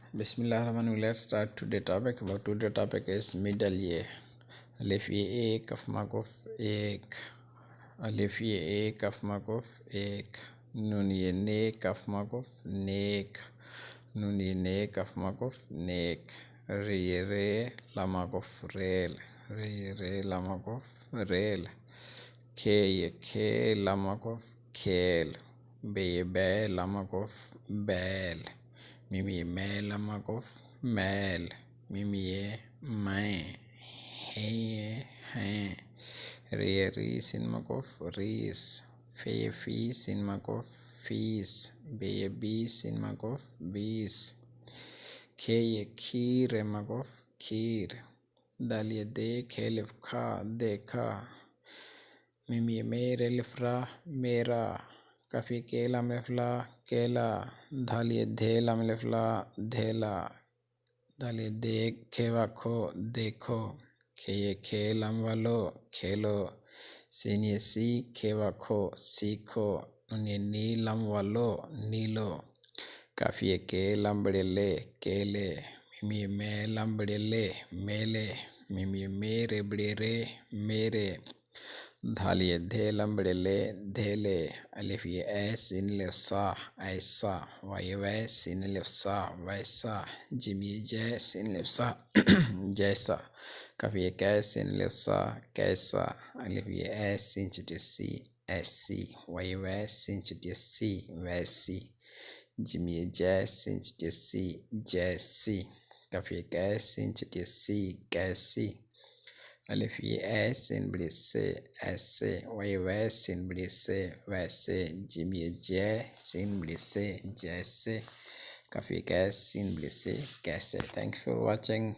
Bismillahirrahmanirrahim. Let's start today topic. About today topic is middle ye. Alif ye ek, kaf makuf ek. Alif ye ek, kaf makuf ek. Nun ye ne, kaf makuf nek. Nun ye ne, kaf makuf nek. Re ye re, lam makuf rel. Re ye re, lam makuf rel. Ke ye ke, lam makuf kel. Be ye be, lam makuf bel. Mimi me lamakof mel. Mimi me. He he. Re sinmakof ris. Fe fi sinmakof fis. Be bi sinmakof bis. Ke ki remakof kir. Dal de kelif ka de ka. Mimi mere lifra mera. Kafi kela mefla kela. Dhalie dhela mefla dhela. Dhalie de kewa ko dekho. Keye kelam walo khelo. Sinye si kewa ko siko. Unye nilam walo nilo. Kafi ke lambड़ele kele. Mimi me lambड़ele mele. Mimi mere bड़ere mere. धालिए धे लंबड़े धेले. अलिफ ये ऐस इन लिफ्सा ऐसा. वाय वैस इन लिफ्सा वैसा. Gym ये जैस इन लिफ्सा जैसा. कफ ये कैस इन लिफ्सा कैसा. अलिफ ये ऐस इन चिटिसी ऐसी. वाय वैस इन चिटिसी वैसी. जिम ये जैस इन चिटिसी जैसी. कफ ये कैस इन चिटिसी कैसी. अलिफ ये ऐस इन बड़ी से ऐसे. वाई वैस इन बड़ी से वैसे. जिम ये जै सिन बड़ी से जैसे. काफ़ी कैस इन बड़ी से कैसे. Thanks for watching.